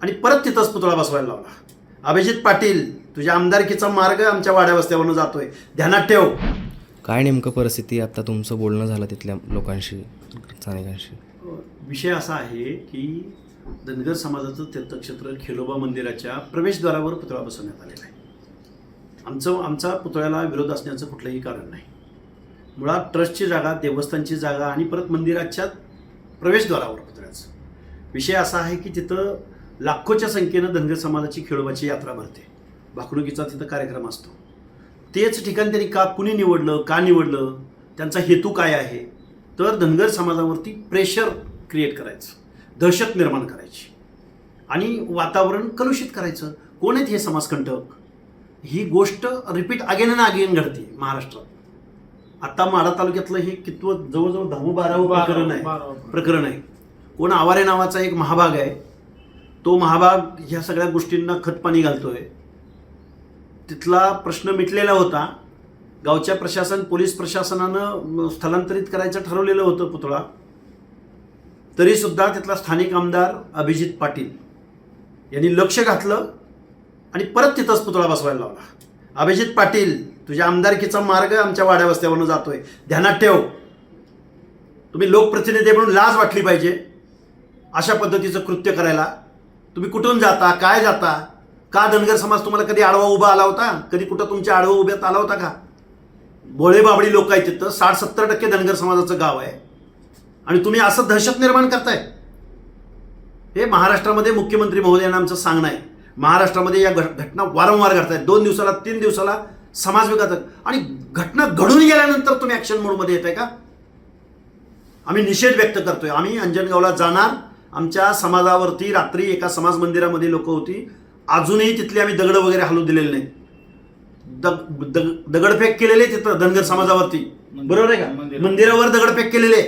आणि परत तिथंच पुतळा बसवायला लावला. अभिजित पाटील, तुझ्या आमदारकीचा मार्ग आमच्या वाड्या वस्त्यावरून जातोय, ध्यानात ठेव. काय नेमकं परिस्थिती आता तुमचं बोलणं झालं तिथल्या लोकांशी, स्थानिकांशी? विषय असा आहे की धनगर समाजाचं तीर्थक्षेत्र खेलोबा मंदिराच्या प्रवेशद्वारावर पुतळा बसवण्यात आलेला आहे. आमचा पुतळ्याला विरोध असण्याचं कुठलंही कारण नाही. मुळात ट्रस्टची जागा, देवस्थानची जागा आणि परत मंदिराच्या प्रवेशद्वारावर पुतळ्याचं. विषय असा आहे की तिथं लाखोच्या संख्येनं धनगर समाजाची खेळोबाची यात्रा भरते, भाकणुकीचा तिथं कार्यक्रम असतो. तेच ठिकाण त्यांनी कुणी निवडलं, का निवडलं, त्यांचा हेतू काय आहे, तर धनगर समाजावरती प्रेशर क्रिएट करायचं, दहशत निर्माण करायची आणि वातावरण कलुषित करायचं. कोण आहेत हे समाजकंटक? ही गोष्ट रिपीट अगेन अँड अगेन घडते महाराष्ट्रात. आता माढा तालुक्यातलं हे कितवं, जवळजवळ 10-12 प्रकरण आहे. कोण आवारे नावाचा एक महाभाग आहे, तो महाभाग ह्या सगळ्या गोष्टींना खतपाणी घालतोय. तिथला प्रश्न मिटलेला होता. गावच्या प्रशासन, पोलीस प्रशासनानं स्थलांतरित करायचं ठरवलेलं होतं पुतळा. तरीसुद्धा तिथला स्थानिक आमदार अभिजित पाटील यांनी लक्ष घातलं आणि परत तिथंच पुतळा बसवायला लावला. अभिजित पाटील, तुझ्या आमदारकीचा मार्ग आमच्या वाड्या वस्त्यावरून जातोय, ध्यानात ठेव. तुम्ही लोकप्रतिनिधी म्हणून लाज वाटली पाहिजे अशा पद्धतीचं कृत्य करायला. तुम्ही कुठून जाता, काय जाता, का धनगर समाज तुम्हाला कधी आडवा उभा आला होता? कधी कुठं तुमच्या आडवा उभ्यात आला होता का? भोळे बाबडी लोक आहेत तिथं, 60-70% धनगर समाजाचं गाव आहे आणि तुम्ही असं दहशत निर्माण करताय. हे महाराष्ट्रामध्ये मुख्यमंत्री महोदयांना आमचं सांगणं आहे. महाराष्ट्रामध्ये या घटना वारंवार घडत आहेत. 2 दिवसाला 3 दिवसाला समाज विकास, आणि घटना घडून गेल्यानंतर तुम्ही ॲक्शन मोडमध्ये येत आहे का? आम्ही निषेध व्यक्त करतोय. आम्ही अंजनगावला जाणार. आमच्या समाजावरती रात्री एका समाज मंदिरामध्ये लोक होती, अजूनही तिथले आम्ही दगड वगैरे हलवू दिलेले नाही. दगडफेक केलेले तिथं धनगर समाजावरती, बरोबर आहे का? मंदिरावर दगडफेक केलेले.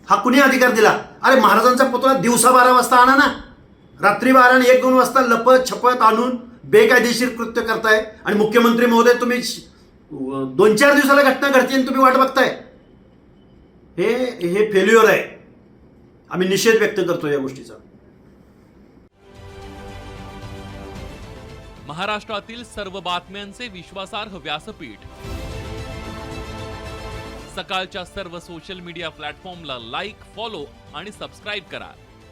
हा कुणी अधिकार दिला? अरे महाराजांचा पुतळा दिवसा 12 वाजता आणा ना, रात्री 12 आणि 1-2 वाजता लपत छपत आणून बेकायदेशीर कृत्य करताय. आणि मुख्यमंत्री महोदय, तुम्ही 2-4 दिवसाला घटना घडते आणि तुम्ही वाट बघताय. हे फेल्युअर आहे. आम्ही निषेध व्यक्त करतो या गोष्टीचा. महाराष्ट्रातील सर्व बातम्यांचे विश्वासार्ह व्यासपीठ, सकाळच्या सर्व सोशल मीडिया प्लॅटफॉर्मला लाईक, फॉलो आणि सबस्क्राईब करा.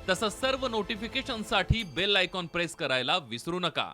तसंच सर्व नोटिफिकेशनसाठी बेल आयकॉन प्रेस करायला विसरू नका.